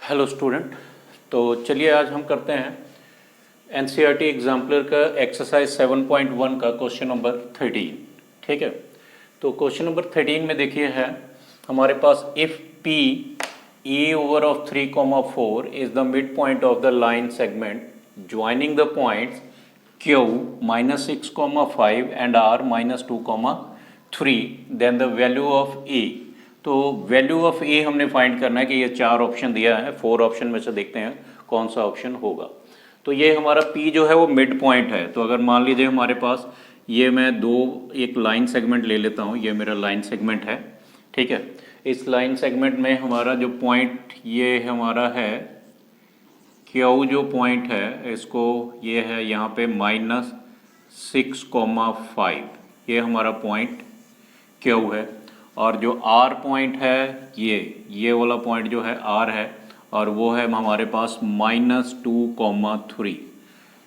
Hello student. तो चलिए आज हम करते हैं एनसीईआरटी एग्जाम्पलर का एक्सरसाइज 7.1 का क्वेश्चन नंबर 13। ठीक है, तो क्वेश्चन नंबर 13 में देखिए है हमारे पास if P A over of 3,4 is the mid point of the line segment joining the points Q -6,5 and R -2,3 then the value of A. तो वैल्यू ऑफ ए हमने फाइंड करना है कि ये 4 ऑप्शन दिया है, 4 ऑप्शन में से देखते हैं कौन सा ऑप्शन होगा। तो ये हमारा पी जो है वो मिड पॉइंट है। तो अगर मान लीजिए हमारे पास ये मैं एक लाइन सेगमेंट ले लेता हूँ, ये मेरा लाइन सेगमेंट है। ठीक है, इस लाइन सेगमेंट में हमारा जो पॉइंट ये हमारा है क्यू, जो पॉइंट है इसको ये है यहाँ पे -6,5, ये हमारा पॉइंट क्यू है। और जो आर पॉइंट है ये वाला पॉइंट जो है आर है, और वो है हमारे पास -2,3।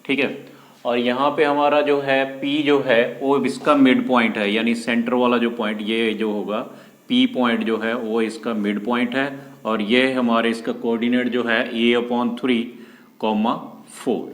ठीक है, और यहाँ पे हमारा जो है पी जो है वो इसका मिड पॉइंट है, यानी सेंटर वाला जो पॉइंट ये जो होगा पी पॉइंट जो है वो इसका मिड पॉइंट है। और ये हमारे इसका कोऑर्डिनेट जो है a/3,4।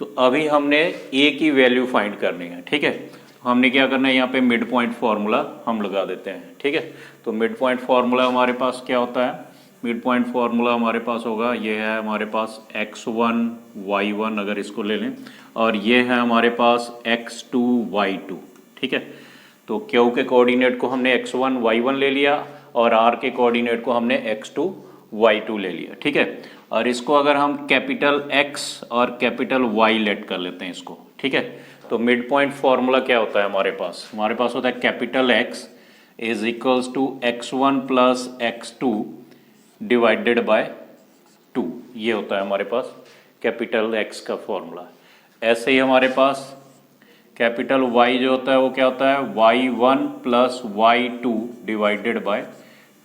तो अभी हमने a की वैल्यू फाइंड करनी है। ठीक है, हमने क्या करना है, यहाँ पे मिड पॉइंट फार्मूला हम लगा देते हैं। ठीक है, तो मिड पॉइंट फार्मूला हमारे पास क्या होता है, मिड पॉइंट फार्मूला हमारे पास होगा, ये है हमारे पास x1 y1 अगर इसको ले लें, और ये है हमारे पास x2 y2। ठीक है, तो क्यू के कोऑर्डिनेट को हमने x1 y1 ले लिया और r के कोऑर्डिनेट को हमने x2 y2 ले लिया। ठीक है, और इसको अगर हम कैपिटल X और कैपिटल Y लेट कर लेते हैं इसको। ठीक है, तो मिड पॉइंट फार्मूला क्या होता है हमारे पास होता है capital X is equals to x1 plus x2 divided by 2। ये होता है हमारे पास कैपिटल X का फॉर्मूला। ऐसे ही हमारे पास कैपिटल Y जो होता है वो क्या होता है, y1 plus y2 divided by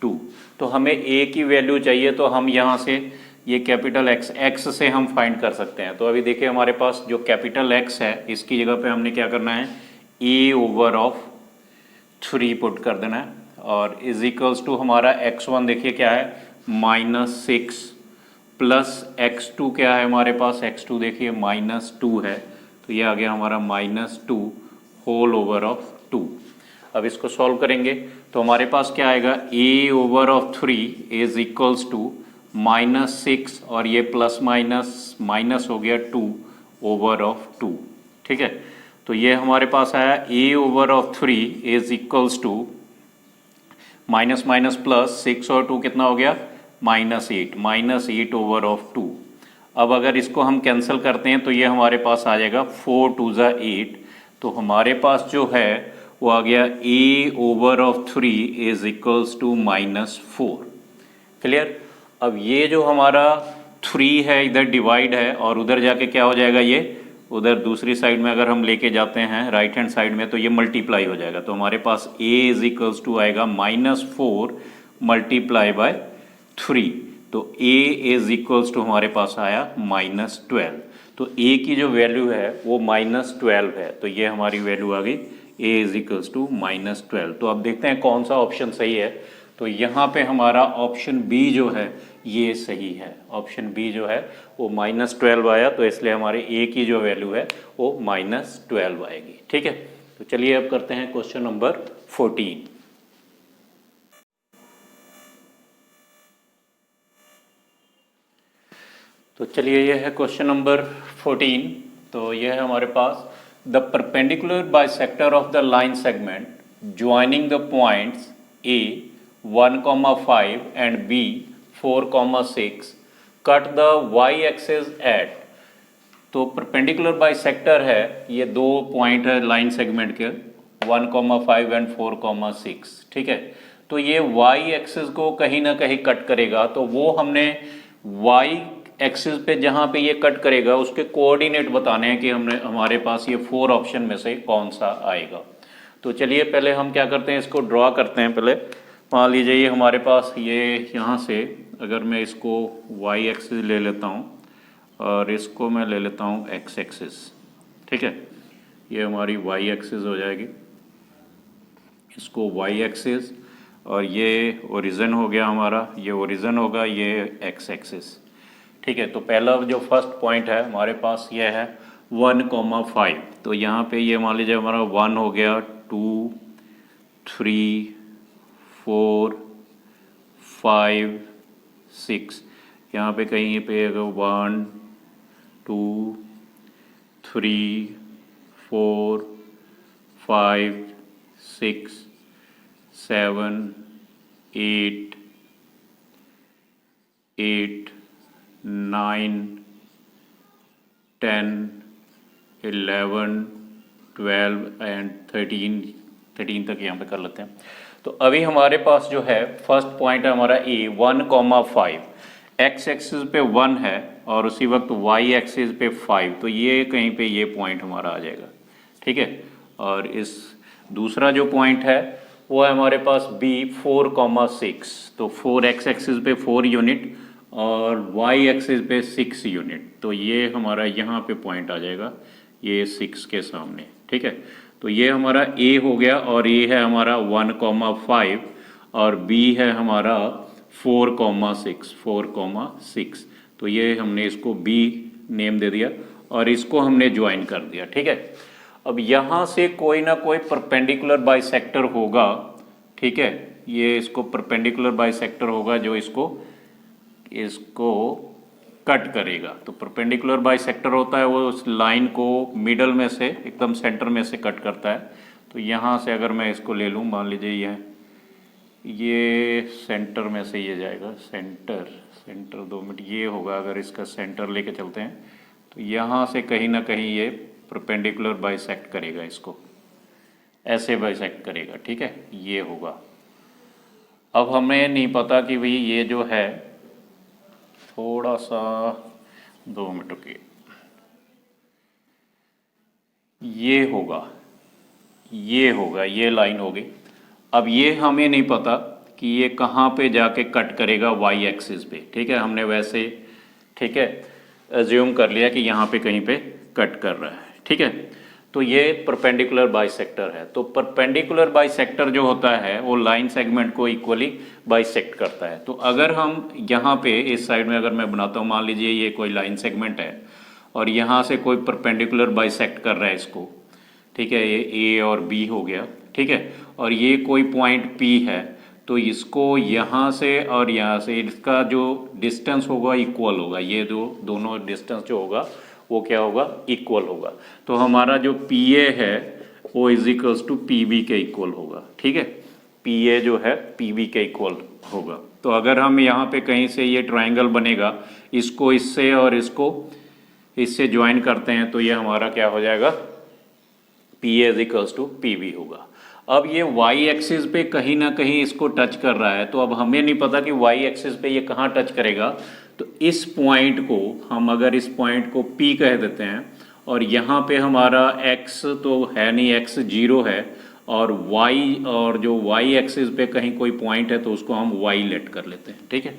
2। तो हमें a की वैल्यू चाहिए, तो हम यहाँ से ये कैपिटल X से हम फाइंड कर सकते हैं। तो अभी देखिए हमारे पास जो कैपिटल X है इसकी जगह पे हमने क्या करना है, a/3 पुट कर देना है, और इज इक्वल्स टू हमारा x1 देखिए क्या है -6 प्लस x2 क्या है हमारे पास, x2 देखिए -2 है, तो ये आ गया हमारा -2 होल ओवर ऑफ 2। अब इसको सॉल्व करेंगे तो हमारे पास क्या आएगा, a/3 इज इक्वल्स टू -6 और ये प्लस माइनस माइनस हो गया 2 ओवर ऑफ 2। ठीक है, तो ये हमारे पास आया a/3 is equals to minus minus plus 6 और 2 कितना हो गया -8 ओवर ऑफ 2। अब अगर इसको हम कैंसिल करते हैं तो ये हमारे पास आ जाएगा 4 2 ज़ा 8। तो हमारे पास जो है वो आ गया a/3 is equals to -4। Clear. अब ये जो हमारा 3 है इधर डिवाइड है, और उधर जाके क्या हो जाएगा, ये उधर दूसरी साइड में अगर हम लेके जाते हैं राइट हैंड साइड में तो ये मल्टीप्लाई हो जाएगा। तो हमारे पास a इज इक्वल्स टू आएगा -4 मल्टीप्लाई बाय 3। तो a इज इक्वल्स टू हमारे पास आया -12। तो a की जो वैल्यू है वो -12 है, तो ये हमारी वैल्यू आ गई a इज इक्वल्स टू -12। तो अब देखते हैं कौन सा ऑप्शन सही है। तो यहाँ पे हमारा ऑप्शन बी जो है ये सही है। ऑप्शन बी जो है वो -12 आया, तो इसलिए हमारे a की जो वैल्यू है वो -12 आएगी। ठीक है, तो चलिए अब करते हैं क्वेश्चन नंबर 14। तो चलिए ये है क्वेश्चन नंबर 14। तो ये है हमारे पास the perpendicular bisector of the line segment joining the points a 1,5 and b 4,6 cut the y axis at. तो परपेंडिकुलर बाइसेक्टर है, ये दो पॉइंट है लाइन सेगमेंट के 1,5 एंड 4,6। ठीक है, तो ये y एक्सिस को कहीं ना कहीं कट करेगा, तो वो हमने y एक्सिस पे जहाँ पे ये कट करेगा उसके कोऑर्डिनेट बताने हैं कि हमारे पास ये 4 ऑप्शन में से कौन सा आएगा। तो चलिए पहले हम क्या करते हैं, इसको ड्रॉ करते हैं। पहले मान लीजिए ये हमारे पास ये यहाँ से अगर मैं इसको y एक्सिस ले लेता हूँ और इसको मैं ले लेता हूँ x एक्सिस। ठीक है, ये हमारी y एक्सिस हो जाएगी, इसको y एक्सिस और ये ओरिजिन हो गया हमारा, ये ओरिजिन होगा, ये एक्स एक्सिस। ठीक है, तो पहला जो फर्स्ट पॉइंट है हमारे पास ये है 1,5। तो यहाँ पे ये मान लीजिए हमारा 1 हो गया, 2 3 4 5 6, यहाँ पे कहीं पे अगर 1 2 3 4 5 6 7 8 8 9 10 11 12 एंड 13 तक यहाँ पे कर लेते हैं। तो अभी हमारे पास जो है फर्स्ट पॉइंट है हमारा ए 1,5, एक्स एक्सिस पे 1 है और उसी वक्त वाई एक्सिस पे 5, तो ये कहीं पे ये पॉइंट हमारा आ जाएगा। ठीक है, और इस दूसरा जो पॉइंट है वो है हमारे पास बी 4,6, तो 4 एक्स एक्सिस पे 4 यूनिट और वाई एक्सिस पे 6 यूनिट, तो ये हमारा यहाँ पे पॉइंट आ जाएगा, ये 6 के सामने। ठीक है, तो ये हमारा ए हो गया और ये है हमारा 1,5 और बी है हमारा 4,6, तो ये हमने इसको बी नेम दे दिया और इसको हमने ज्वाइन कर दिया। ठीक है, अब यहाँ से कोई ना कोई परपेंडिकुलर बाइसेक्टर होगा। ठीक है, ये इसको परपेंडिकुलर बाइसेक्टर होगा जो इसको कट करेगा। तो परपेंडिकुलर बाइसेक्टर होता है वो उस लाइन को मिडल में से एकदम सेंटर में से कट करता है। तो यहाँ से अगर मैं इसको ले लूँ, मान लीजिए ये सेंटर में से ये जाएगा, सेंटर 2 मिनट ये होगा, अगर इसका सेंटर लेके चलते हैं तो यहाँ से कहीं ना कहीं ये परपेंडिकुलर बाइसेक्ट करेगा, इसको ऐसे बाइसेक्ट करेगा। ठीक है, ये होगा। अब हमें नहीं पता कि भाई ये जो है थोड़ा सा 2 मिनट रुकिए, ये होगा, ये लाइन होगी। अब ये हमें नहीं पता कि ये कहाँ पे जाके कट करेगा वाई एक्सिस पे। ठीक है, हमने वैसे ठीक है अज्यूम कर लिया कि यहाँ पे कहीं पे कट कर रहा है। ठीक है, तो ये परपेंडिकुलर बाइसेक्टर है। तो परपेंडिकुलर बाइसेक्टर जो होता है वो लाइन सेगमेंट को इक्वली बाइसेक्ट करता है। तो अगर हम यहाँ पे इस साइड में अगर मैं बनाता हूँ, मान लीजिए ये कोई लाइन सेगमेंट है और यहाँ से कोई परपेंडिकुलर बाइसेक्ट कर रहा है इसको। ठीक है, ये ए और बी हो गया। ठीक है, और ये कोई पॉइंट पी है, तो इसको यहाँ से और यहाँ से इसका जो डिस्टेंस होगा इक्वल होगा, ये जो दोनों डिस्टेंस जो होगा वो क्या होगा, इक्वल होगा। तो हमारा जो पी ए है वो is equals to P B के इक्वल होगा। ठीक है, पी ए जो है पी बी के इक्वल होगा। तो अगर हम यहाँ पे कहीं से ये ट्राइंगल बनेगा, इसको इससे और इसको इससे ज्वाइन करते हैं, तो ये हमारा क्या हो जाएगा, P A is equals to P B होगा। अब ये वाई एक्सिस पे कहीं ना कहीं इसको टच कर रहा है, तो अब हमें नहीं पता कि वाई एक्सिस पे ये कहाँ टच करेगा। तो इस पॉइंट को हम अगर इस पॉइंट को P कह देते हैं और यहाँ पे हमारा x तो है नहीं, x 0 है, और y और जो y एक्सिस पे कहीं कोई पॉइंट है तो उसको हम y लेट कर लेते हैं। ठीक है,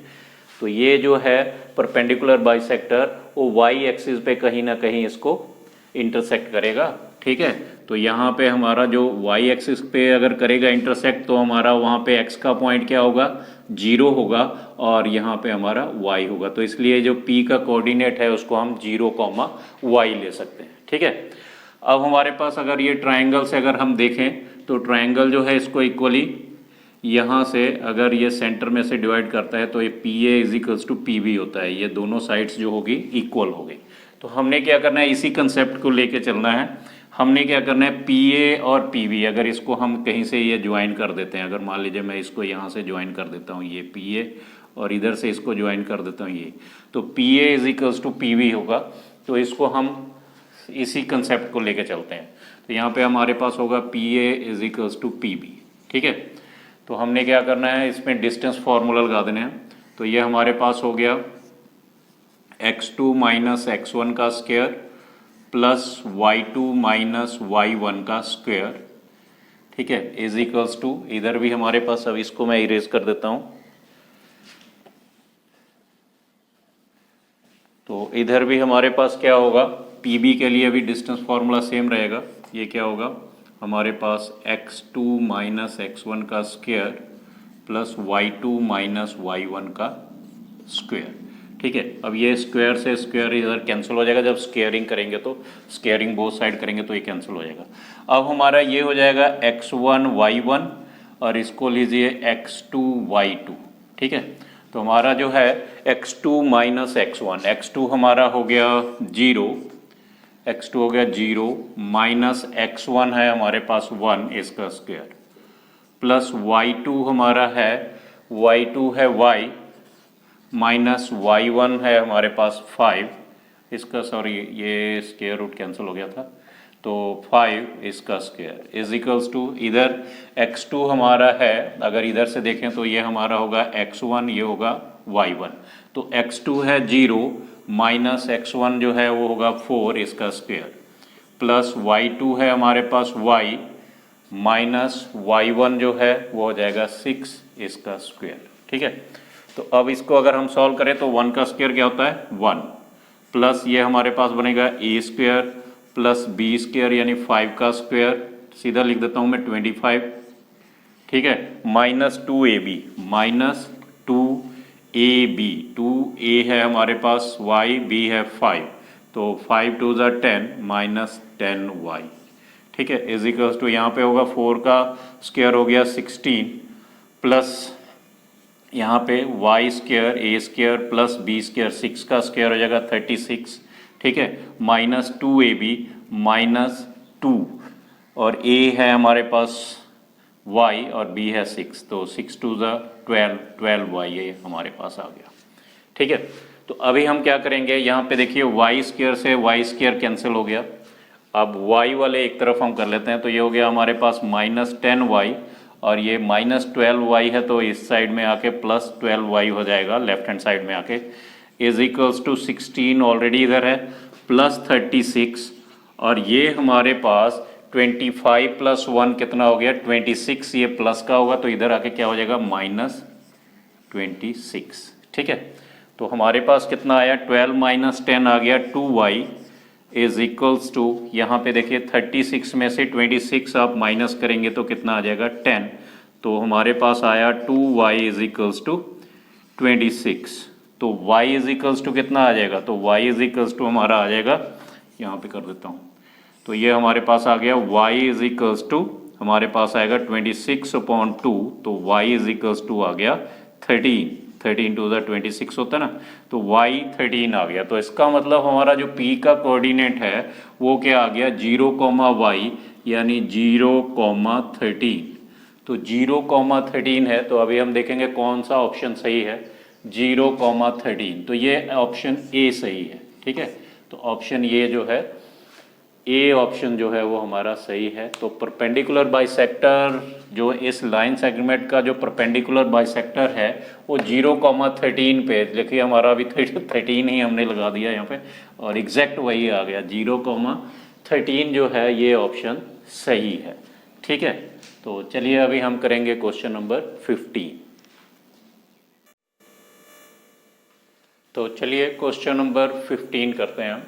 तो ये जो है परपेंडिकुलर बाइसेक्टर वो y एक्सिस पे कहीं ना कहीं इसको इंटरसेक्ट करेगा। ठीक है, तो यहाँ पे हमारा जो y एक्सिस पे अगर करेगा इंटरसेक्ट, तो हमारा वहाँ पे x का पॉइंट क्या होगा, 0 होगा, और यहाँ पे हमारा y होगा। तो इसलिए जो p का कोऑर्डिनेट है उसको हम 0, y ले सकते हैं। ठीक है, अब हमारे पास अगर ये ट्राइंगल से अगर हम देखें तो ट्राइंगल जो है इसको इक्वली यहाँ से अगर ये सेंटर में से डिवाइड करता है तो ये P A is equals to P B होता है। ये दोनों साइड्स जो होगी इक्वल होगी। तो हमने क्या करना है, इसी कंसेप्ट को लेके चलना है। हमने क्या करना है, पी ए और पी बी अगर इसको हम कहीं से ये ज्वाइन कर देते हैं, अगर मान लीजिए मैं इसको यहाँ से ज्वाइन कर देता हूँ, ये पी ए, और इधर से इसको ज्वाइन कर देता हूँ ये, तो P A is equals to P B होगा। तो इसको हम इसी कंसेप्ट को लेके चलते हैं। तो यहाँ पे हमारे पास होगा P A is equals to P B. ठीक है, तो हमने क्या करना है, इसमें डिस्टेंस फार्मूला लगा देने हैं। तो ये हमारे पास हो गया x2 माइनस x1 का square plus y2 minus y1 का स्क्वायर। ठीक है, इज इक्वल्स टू, इधर भी हमारे पास, अब इसको मैं इरेज कर देता हूं, तो इधर भी हमारे पास क्या होगा, पीबी के लिए भी डिस्टेंस फार्मूला सेम रहेगा। ये क्या होगा हमारे पास x2 माइनस x1 का square plus y2 minus y1 का स्क्वायर। ठीक है, अब ये स्क्वायर से स्क्वायर इधर कैंसिल हो जाएगा, जब स्क्वायरिंग करेंगे तो स्क्वायरिंग बोथ साइड करेंगे तो ये कैंसिल हो जाएगा। अब हमारा ये हो जाएगा x1 y1 और इसको लीजिए x2 y2। ठीक है, तो हमारा जो है x2 माइनस x1 हमारा हो गया 0, x2 हो गया 0 माइनस x1 है हमारे पास 1 इसका स्क्वायर प्लस y2 हमारा है y2 है y माइनस y1 है हमारे पास 5 इसका, सॉरी ये स्क्वायर रूट कैंसिल हो गया था, तो 5 इसका स्क्वायर इज इक्वल्स टू, इधर x2 हमारा है, अगर इधर से देखें तो ये हमारा होगा x1, ये होगा y1, तो x2 है 0 माइनस x1 जो है वो होगा 4 इसका स्क्वायर प्लस y2 है हमारे पास y माइनस y1 जो है वो हो जाएगा 6 इसका स्क्वायर। ठीक है, तो अब इसको अगर हम सॉल्व करें तो 1 का स्क्वायर क्या होता है 1 प्लस ये हमारे पास बनेगा a square plus b square यानी 5 का स्क्वायर, सीधा लिख देता हूँ मैं 25। ठीक है, minus 2ab minus 2ab, 2a है हमारे पास y, b है 5, तो 5 2 ज़ा 10 माइनस 10y। ठीक है, इज इक्वल्स टू यहाँ पे होगा 4 का स्क्वायर हो गया 16 प्लस यहाँ पे वाई स्क्वायर ए स्क्वायर प्लस बी स्क्वायर 6 का स्क्वायर हो जाएगा 36। ठीक है, माइनस 2ab माइनस 2 और a है हमारे पास y और b है 6, तो 6 2 ज़ा 12y ये हमारे पास आ गया। ठीक है, तो अभी हम क्या करेंगे, यहाँ पे देखिए वाई स्क्वायर से वाई स्क्वायर कैंसिल हो गया, अब y वाले एक तरफ हम कर लेते हैं, तो ये हो गया हमारे पास माइनस 10y और ये माइनस 12y है, तो इस साइड में आके प्लस 12y हो जाएगा लेफ्ट हैंड साइड में आके, इज इक्वल्स टू 16 ऑलरेडी इधर है प्लस 36 और ये हमारे पास 25 प्लस 1 कितना हो गया 26, ये प्लस का होगा तो इधर आके क्या हो जाएगा माइनस 26। ठीक है, तो हमारे पास कितना आया 12 माइनस 10 आ गया 2y इज इक्वल्स टू, यहाँ पे देखिए 36 में से 26 आप माइनस करेंगे तो कितना आ जाएगा 10, तो हमारे पास आया 2y इज इक्वल्स टू 26, तो y इज इक्वल्स टू कितना आ जाएगा, तो y इज इक्वल्स टू हमारा आ जाएगा, यहाँ पे कर देता हूँ, तो ये हमारे पास आ गया y इज इक्वल्स टू हमारे पास आएगा 26/2, तो y इज इक्वल्स टू आ गया 13 टू द 26 होता है ना, तो y 13 आ गया। तो इसका मतलब हमारा जो p का कोऑर्डिनेट है वो क्या आ गया 0, y यानी 0,13, तो 0,13 है, तो अभी हम देखेंगे कौन सा ऑप्शन सही है 0,13, तो ये ऑप्शन ए सही है। ठीक है, तो ऑप्शन ये जो है ए ऑप्शन जो है वो हमारा सही है। तो परपेंडिकुलर बाइसेक्टर जो इस लाइन सेगमेंट का जो परपेंडिकुलर बाइसेक्टर है वो 0,13 पे, देखिए हमारा अभी 13 ही हमने लगा दिया यहाँ पे और एग्जैक्ट वही आ गया 0,13 जो है ये ऑप्शन सही है। ठीक है, तो चलिए अभी हम करेंगे क्वेश्चन नंबर 15। तो चलिए क्वेश्चन नंबर 15 करते हैं हम।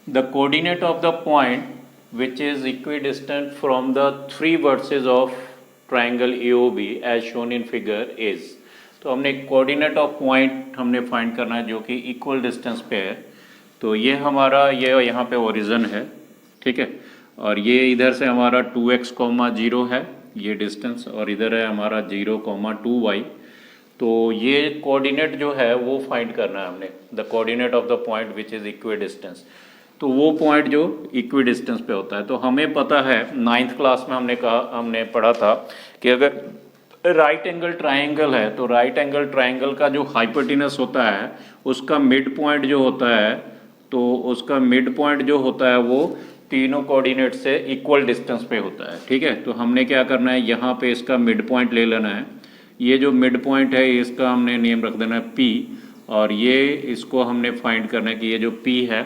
The coordinate of the point which is equidistant from the three vertices of triangle AOB as shown in figure is, तो हमने कोऑर्डिनेट ऑफ पॉइंट हमने फाइंड करना है जो कि इक्वल डिस्टेंस पे है। तो ये हमारा ये यहाँ पे ओरिजिन है, ठीक है, और ये इधर से हमारा 2x, 0 है ये डिस्टेंस और इधर है हमारा 0,2y। तो ये कोऑर्डिनेट जो है वो फाइंड करना है हमने, the coordinate of the point which is equidistance, तो वो पॉइंट जो इक्विडिस्टेंस पे होता है। तो हमें पता है 9th क्लास में हमने पढ़ा था कि अगर राइट एंगल ट्रायंगल है तो राइट एंगल ट्रायंगल का जो हाइपोटेनस होता है उसका मिड पॉइंट जो होता है, तो उसका मिड पॉइंट जो होता है वो तीनों कोऑर्डिनेट से इक्वल डिस्टेंस पे होता है। ठीक है, तो हमने क्या करना है यहाँ पे इसका मिड पॉइंट ले लेना है, ये जो मिड पॉइंट है इसका हमने नेम रख देना है P और ये इसको हमने फाइंड करना है कि ये जो P है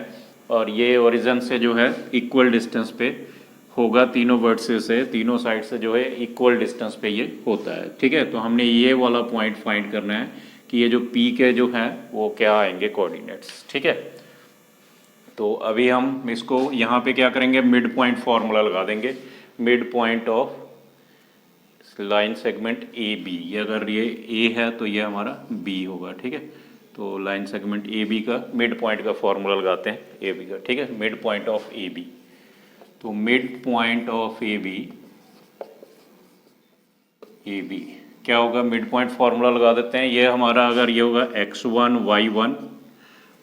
और ये ओरिजिन से जो है इक्वल डिस्टेंस पे होगा, तीनों वर्टिसेस से तीनों साइड से जो है इक्वल डिस्टेंस पे ये होता है। ठीक है, तो हमने ये वाला पॉइंट फाइंड करना है कि ये जो P के जो हैं वो क्या आएंगे कोऑर्डिनेट्स। ठीक है, तो अभी हम इसको यहाँ पे क्या करेंगे मिड पॉइंट फार्मूला लगा देंगे, mid point of line segment A B, अगर ये ए है तो ये हमारा बी होगा, ठीक है। तो लाइन सेगमेंट ए बी का मिड पॉइंट का फॉर्मूला लगाते हैं ए बी का, ठीक है। Mid point of A B, तो mid point of A B क्या होगा, मिड पॉइंट फार्मूला लगा देते हैं। ये हमारा अगर ये होगा x1 y1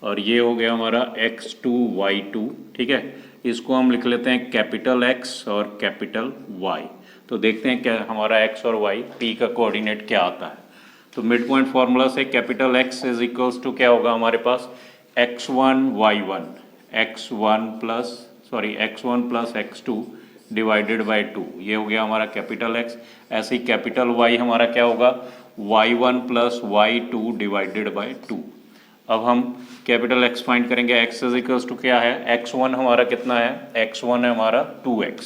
और ये हो गया हमारा x2 y2, ठीक है। इसको हम लिख लेते हैं कैपिटल X और कैपिटल Y। तो देखते हैं क्या हमारा x और y p का कोऑर्डिनेट क्या आता है। तो मिड पॉइंट फार्मूला से capital X is equals to क्या होगा हमारे पास x1 y1 x1 plus x2 divided by 2, ये हो गया हमारा कैपिटल X। ऐसे ही कैपिटल Y हमारा क्या होगा y1 plus y2 divided by 2। अब हम कैपिटल X फाइंड करेंगे। X इज इक्वल्स टू क्या है, x1 हमारा कितना है, x1 है हमारा 2x,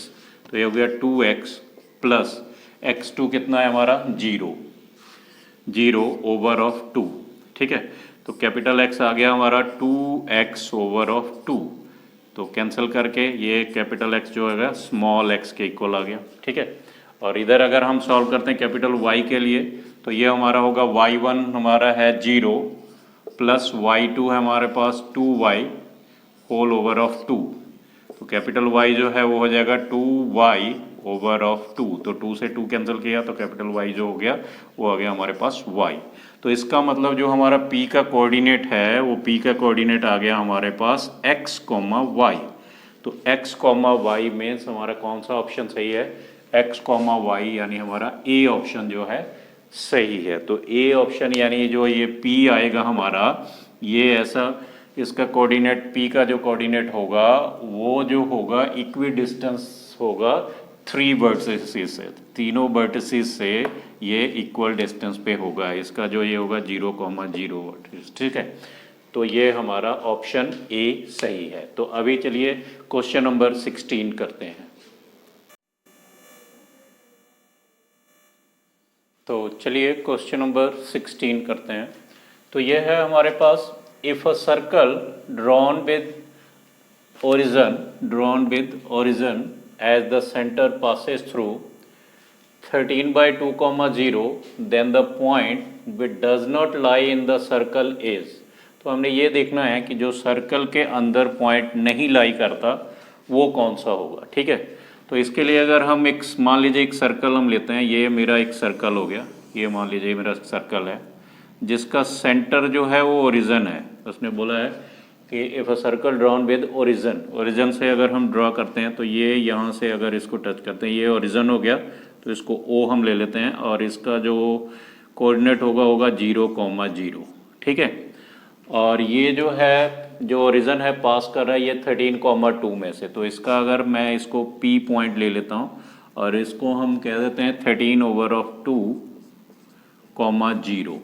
तो ये हो गया 2x प्लस x2 कितना है हमारा 0 ओवर ऑफ 2, ठीक है। तो कैपिटल X आ गया हमारा 2x ओवर ऑफ 2, तो कैंसिल करके ये कैपिटल X जो है स्मॉल x के इक्वल आ गया, ठीक है। और इधर अगर हम सॉल्व करते हैं कैपिटल Y के लिए, तो ये हमारा होगा y1 हमारा है 0 प्लस y2 है हमारे पास 2y होल ओवर ऑफ 2, तो कैपिटल Y जो है वो हो जाएगा 2y ओवर ऑफ 2, तो 2 से 2 कैंसिल किया तो कैपिटल Y जो हो गया वो आ गया हमारे पास y। तो इसका मतलब जो हमारा P का कोऑर्डिनेट है वो P का कोऑर्डिनेट आ गया हमारे पास x, y। तो x, y में हमारा कौन सा ऑप्शन सही है, x, y यानी हमारा A ऑप्शन जो है सही है। तो A ऑप्शन यानी जो ये P आएगा हमारा, ये ऐसा इसका कोऑर्डिनेट P का जो कोऑर्डिनेट होगा वो जो होगा इक्वी डिस्टेंस होगा 3 वर्टिसेस से, तीनों वर्टिसेस से ये इक्वल डिस्टेंस पे होगा। इसका जो ये होगा 0,0 वर्टिस, ठीक है। तो ये हमारा ऑप्शन ए सही है। तो अभी चलिए क्वेश्चन नंबर 16 करते हैं। तो चलिए क्वेश्चन नंबर 16 करते हैं। तो ये है हमारे पास, if a circle drawn with origin as the center passes through 13/2, then the point which does not lie in the circle is। तो हमने ये देखना है कि जो सर्कल के अंदर पॉइंट नहीं लाई करता वो कौन सा होगा, ठीक है। तो इसके लिए अगर हम एक मान लीजिए एक सर्कल हम लेते हैं, ये मेरा एक सर्कल हो गया, ये मान लीजिए मेरा सर्कल है जिसका सेंटर जो है वो ओरिजिन है। उसने बोला है कि if a circle drawn with origin से अगर हम ड्रॉ करते हैं तो ये यहाँ से अगर इसको टच करते हैं, ये ओरिजिन हो गया, तो इसको O हम ले लेते हैं और इसका जो कोऑर्डिनेट होगा 0,0, ठीक है। और ये जो है जो ओरिजिन है पास कर रहा है ये 13,2 में से, तो इसका अगर मैं इसको P पॉइंट ले लेता हूँ और इसको हम कह देते हैं 13/2,0,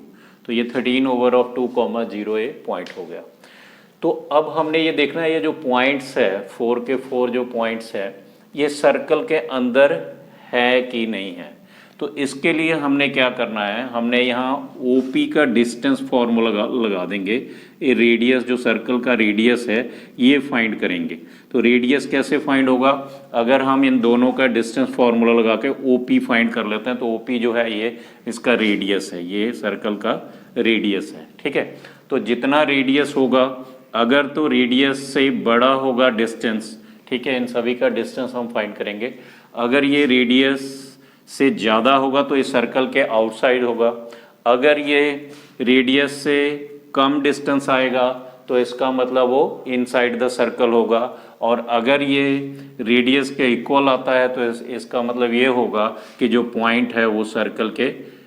तो ये 13/2,0 ये पॉइंट हो गया। तो अब हमने ये देखना है ये जो पॉइंट्स है 4 के 4 जो पॉइंट्स है ये सर्कल के अंदर है कि नहीं है। तो इसके लिए हमने क्या करना है, हमने यहाँ OP का डिस्टेंस फार्मूला लगा देंगे। ये रेडियस जो सर्कल का रेडियस है ये फाइंड करेंगे। तो रेडियस कैसे फाइंड होगा, अगर हम इन दोनों का डिस्टेंस फार्मूला लगा के OP फाइंड कर लेते हैं, तो OP जो है ये इसका रेडियस है, ये सर्कल का रेडियस है, ठीक है। तो जितना रेडियस होगा, अगर तो रेडियस से बड़ा होगा डिस्टेंस, ठीक है, इन सभी का डिस्टेंस हम फाइंड करेंगे। अगर ये रेडियस से ज़्यादा होगा तो इस सर्कल के आउटसाइड होगा। अगर ये रेडियस से कम डिस्टेंस आएगा तो इसका मतलब वो इनसाइड द सर्कल होगा। और अगर ये रेडियस के इक्वल आता है तो इसका मतलब ये होगा कि जो पॉइंट है वो सर्कल के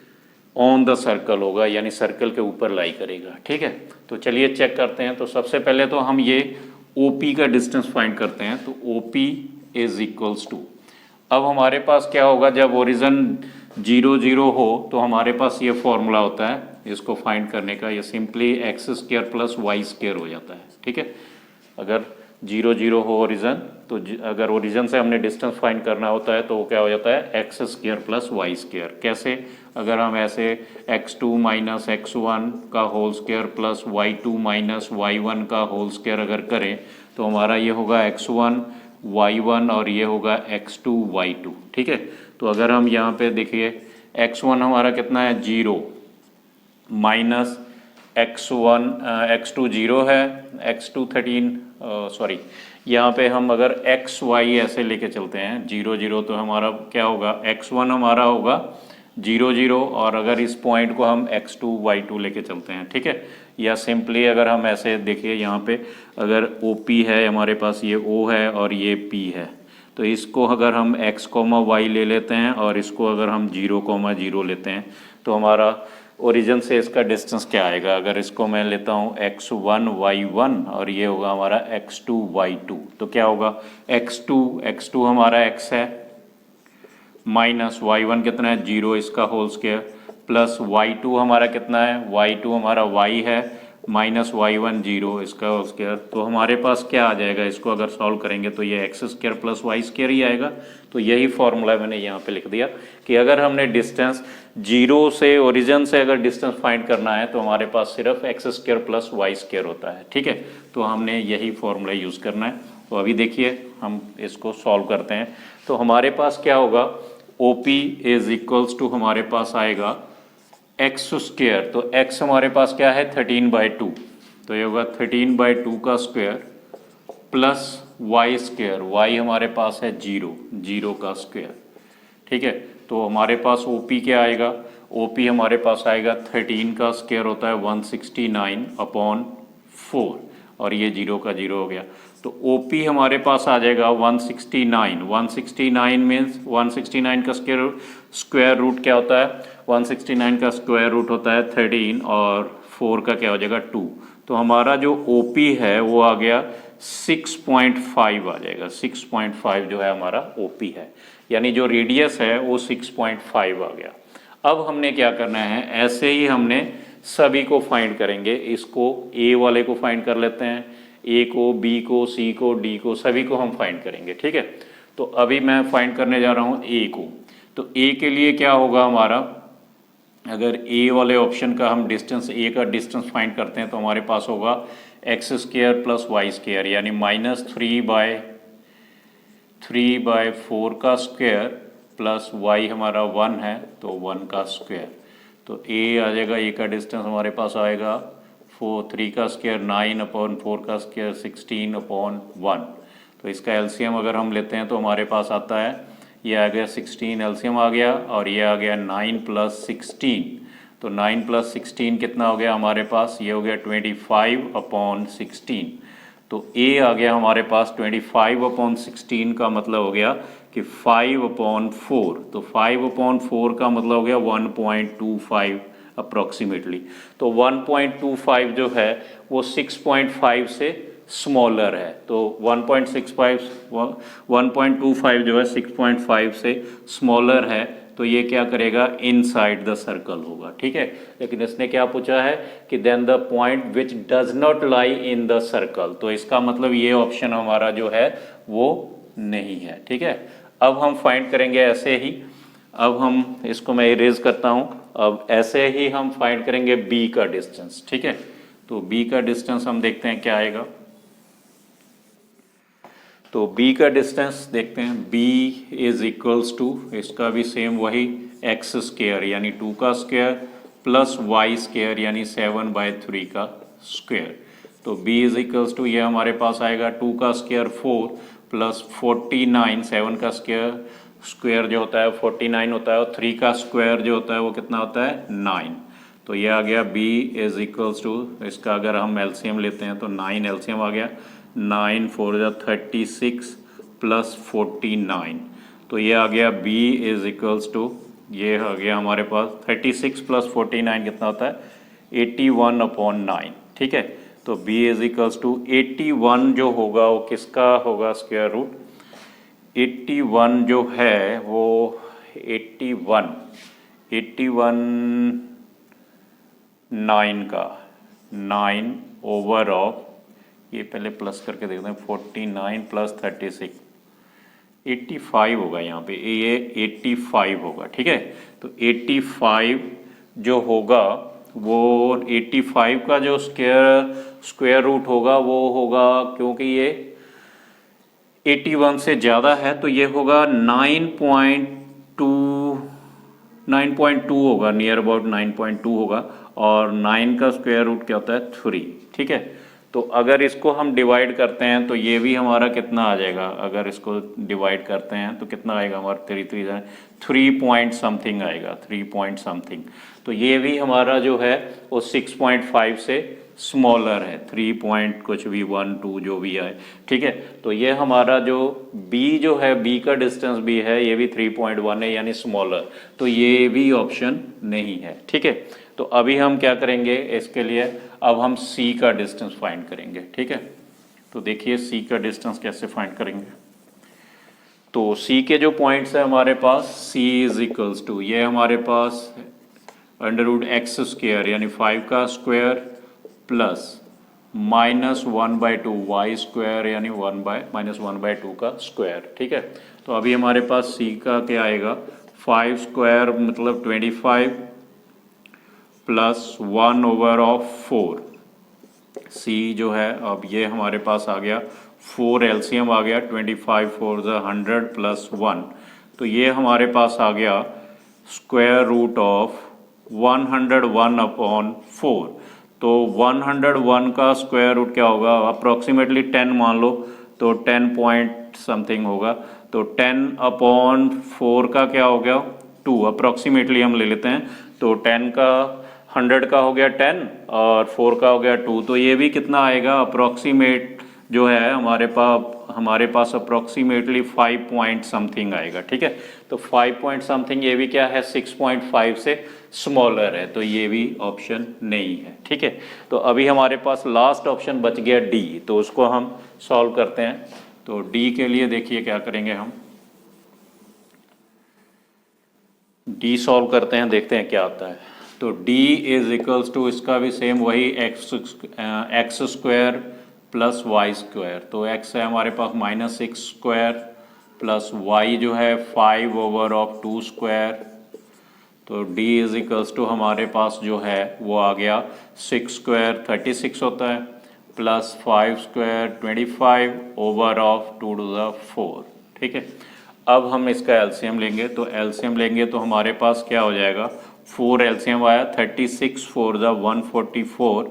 ऑन द सर्कल होगा, यानी सर्कल के ऊपर लाई करेगा, ठीक है। तो चलिए चेक करते हैं। तो सबसे पहले तो हम ये OP का डिस्टेंस फाइंड करते हैं। तो OP इज इक्वल्स टू, अब हमारे पास क्या होगा, जब ओरिजिन 0,0 हो तो हमारे पास ये फॉर्मूला होता है इसको फाइंड करने का, ये सिंपली x² प्लस y² हो जाता है, ठीक है। अगर 0,0 हो ओरिजिन, तो अगर ओरिजिन से हमने डिस्टेंस फाइंड करना होता है तो वो क्या हो जाता है x² प्लस y²। कैसे, अगर हम ऐसे x2 माइनस x1 का whole square plus y2 minus y1 का होल स्क्वायर अगर करें तो हमारा ये होगा x1 y1 और ये होगा x2 y2, ठीक है। तो अगर हम यहाँ पे देखिए x1 हमारा कितना है 0 माइनस x1 x2 0 है, x2 13 सॉरी यहाँ पे हम अगर xy ऐसे लेके चलते हैं 0 0 तो हमारा क्या होगा x1 हमारा होगा 0 0 और अगर इस पॉइंट को हम x2 y2 लेके चलते हैं, ठीक है। या सिंपली अगर हम ऐसे देखिए यहाँ पे अगर OP है हमारे पास, ये O है और ये P है, तो इसको अगर हम x, y ले लेते हैं और इसको अगर हम 0, 0 लेते हैं तो हमारा ओरिजिन से इसका डिस्टेंस क्या आएगा। अगर इसको मैं लेता हूँ x1 y1 और ये होगा हमारा x2 y2, तो क्या होगा x2 हमारा x है माइनस y1 कितना है 0 इसका होल स्क्वायर प्लस y2 हमारा कितना है y2 हमारा y है माइनस y1 0 इसका होल स्क्वायर। तो हमारे पास क्या आ जाएगा, इसको अगर सॉल्व करेंगे तो ये X square plus Y square ही आएगा। तो यही फॉर्मूला मैंने यहाँ पे लिख दिया कि अगर हमने डिस्टेंस 0 से ओरिजिन से अगर डिस्टेंस फाइंड करना है तो हमारे पास सिर्फ X square plus Y square होता है, ठीक है। तो हमने यही फॉर्मूला यूज़ करना है। तो अभी देखिए हम इसको सॉल्व करते हैं। तो हमारे पास क्या होगा OP इज इक्वल्स टू हमारे पास आएगा एक्स स्क्वायर, तो x हमारे पास क्या है 13/2, तो ये होगा 13/2 का square plus Y square, y हमारे पास है 0 का स्क्वायर, ठीक है। तो हमारे पास OP क्या आएगा, OP हमारे पास आएगा 13 का स्क्वायर होता है 169/4 और ये 0 का 0 हो गया। तो OP हमारे पास आ जाएगा 169 मीन्स 169 का स्क्वायर रूट क्या होता है, 169 का स्क्वायर रूट होता है 13 और 4 का क्या हो जाएगा 2। तो हमारा जो OP है वो आ गया 6.5 आ जाएगा, 6.5 जो है हमारा OP है, यानी जो रेडियस है वो 6.5 आ गया। अब हमने क्या करना है, ऐसे ही हमने सभी को फाइंड करेंगे। इसको A वाले को फाइंड कर लेते हैं, A को, B को, C को, D को, सभी को हम फाइंड करेंगे, ठीक है। तो अभी मैं फाइंड करने जा रहा हूँ A को। तो A के लिए क्या होगा हमारा, अगर A वाले ऑप्शन का हम डिस्टेंस A का डिस्टेंस फाइंड करते हैं तो हमारे पास होगा X square plus Y square, यानी माइनस 3/4 का स्क्वायर प्लस y हमारा 1 है तो 1 का स्क्वायर। तो A आ जाएगा, A का डिस्टेंस हमारे पास आएगा 3 का स्क्वायर 9/4 का स्क्वायर 16/1। तो इसका एलसीएम अगर हम लेते हैं तो हमारे पास आता है, ये आ गया 16 एलसीएम आ गया और ये आ गया 9 + 16। तो 9 + 16 कितना हो गया हमारे पास, ये हो गया 25/16। तो A आ गया हमारे पास 25/16 का मतलब हो गया कि 5/4। तो 5/4 का मतलब हो गया 1.25 अप्रॉक्सीमेटली। तो 1.25 जो है वो 6.5 से स्मॉलर है। तो 1.25 जो है 6.5 से स्मॉलर है, तो ये क्या करेगा, इनसाइड द सर्कल होगा, ठीक है। लेकिन इसने क्या पूछा है कि then the point which does not lie in the circle, तो इसका मतलब ये ऑप्शन हमारा जो है वो नहीं है, ठीक है। अब हम फाइंड करेंगे ऐसे ही, अब हम इसको मैं इरेज करता हूँ। अब ऐसे ही हम फाइंड करेंगे B का डिस्टेंस, ठीक है। तो B का डिस्टेंस हम देखते हैं क्या आएगा। तो B का डिस्टेंस देखते हैं, B इज इक्वल्स टू, इसका भी सेम वही एक्स स्क्वायर यानी 2 का स्क्वायर प्लस वाई स्क्वायर यानी 7/3 का स्क्वायर। तो B इज इक्वल्स टू, ये हमारे पास आएगा 2 का स्क्वायर 4 प्लस 49, 7 का स्क्वायर जो होता है 49 होता है और 3 का स्क्वायर जो होता है वो कितना होता है 9। तो ये आ गया B इज इक्वल्स टू, इसका अगर हम एलसीएम लेते हैं तो 9 एलसीएम आ गया, 9 4 36 प्लस 49। तो ये आ गया B इज इक्वल्स टू, ये आ गया हमारे पास 36 प्लस 49 कितना होता है 81/9, ठीक है। तो B इज इक्वल्स टू 81 जो होगा वो किसका होगा स्क्वायर रूट, 81 जो है वो 81 9 का 9 ओवर ऑफ, ये पहले प्लस करके देखते हैं 49 प्लस 36 85 होगा, यहाँ पे ये 85 होगा, ठीक है। तो 85 जो होगा वो 85 का जो स्क्वायर रूट होगा वो होगा, क्योंकि ये 81 से ज़्यादा है तो ये होगा 9.25 टू 9.2 होगा, नियर अबाउट 9.2 होगा। और 9 का स्क्वायर रूट क्या होता है 3, ठीक है। तो अगर इसको हम डिवाइड करते हैं तो ये भी हमारा कितना आ जाएगा, अगर इसको डिवाइड करते हैं तो कितना आएगा हमारा 3 पॉइंट समथिंग आएगा, 3 पॉइंट समथिंग। तो ये भी हमारा जो है वो 6.5 से स्मॉलर है, 3 पॉइंट कुछ भी 1 2 जो भी आए, ठीक है। तो ये हमारा जो B जो है, B का डिस्टेंस भी है, ये भी 3.1 है यानी स्मॉलर। तो ये भी ऑप्शन नहीं है, ठीक है। तो अभी हम क्या करेंगे इसके लिए, अब हम C का डिस्टेंस फाइंड करेंगे, ठीक है। तो देखिए C का डिस्टेंस कैसे फाइंड करेंगे। तो C के जो पॉइंट्स है हमारे पास, C इज इक्वल्स टू, ये हमारे पास √x² यानी 5 का स्क्वायर प्लस -1/2 y² यानी -1/2 का स्क्वायर, ठीक है। तो अभी हमारे पास C का क्या आएगा, 5 स्क्वायर मतलब 25 प्लस 1/4। C जो है अब ये हमारे पास आ गया 4 एलसीएम आ गया, 25 4 100 प्लस 1। तो ये हमारे पास आ गया स्क्वायर रूट ऑफ 101/4। तो 101 का स्क्वायर रूट क्या होगा, अप्रॉक्सीमेटली 10 मान लो, तो 10 पॉइंट समथिंग होगा। तो 10/4 का क्या हो गया 2, अप्रॉक्सीमेटली हम ले लेते हैं। तो 10 का 100 का हो गया 10 और 4 का हो गया 2। तो ये भी कितना आएगा अप्रॉक्सीमेट जो है हमारे पास अप्रॉक्सीमेटली 5 पॉइंट समथिंग आएगा, ठीक है। तो 5 पॉइंट समथिंग ये भी क्या है 6.5 से स्मॉलर है, तो ये भी ऑप्शन नहीं है, ठीक है। तो अभी हमारे पास लास्ट ऑप्शन बच गया D, तो उसको हम सॉल्व करते हैं। तो D के लिए देखिए क्या करेंगे हम, D सॉल्व करते हैं, देखते हैं क्या आता है। तो D इज इक्वल्स टू, इसका भी सेम वही एक्स स्क्वायर प्लस y²। तो x है हमारे पास -6² प्लस y जो है 5/2²। तो D इज इक्वल्स टू हमारे पास जो है वो आ गया 6² 36 होता है, प्लस 5² 25/2⁴, ठीक है। अब हम इसका एलसीएम लेंगे, तो एलसीएम लेंगे तो हमारे पास क्या हो जाएगा, 4 एलसीएम आया, 36 4 144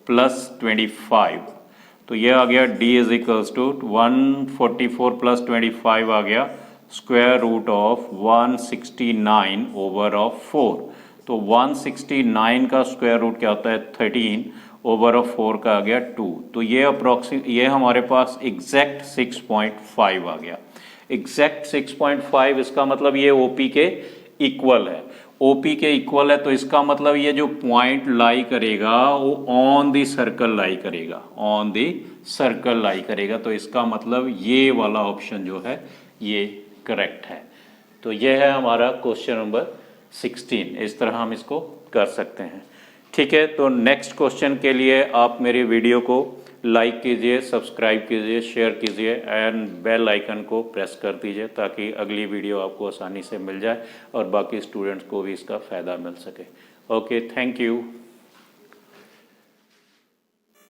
प्लस 25। तो ये आ गया D is equals to 144 plus 25 आ गया स्क्वायर रूट ऑफ 169/4। तो 169 का स्क्वायर रूट क्या होता है 13/4 का आ गया 2। तो ये हमारे पास एग्जैक्ट 6.5 आ गया, एग्जैक्ट 6.5। इसका मतलब ये OP के इक्वल है, OP के इक्वल है। तो इसका मतलब ये जो पॉइंट लाई करेगा वो ऑन दी सर्कल लाई करेगा, ऑन दी सर्कल लाई करेगा। तो इसका मतलब ये वाला ऑप्शन जो है ये करेक्ट है। तो ये है हमारा क्वेश्चन नंबर 16। इस तरह हम इसको कर सकते हैं, ठीक है। तो नेक्स्ट क्वेश्चन के लिए आप मेरे वीडियो को लाइक कीजिए, सब्सक्राइब कीजिए, शेयर कीजिए एंड बेल आइकन को प्रेस कर दीजिए ताकि अगली वीडियो आपको आसानी से मिल जाए और बाकी स्टूडेंट्स को भी इसका फ़ायदा मिल सके। Okay, thank you.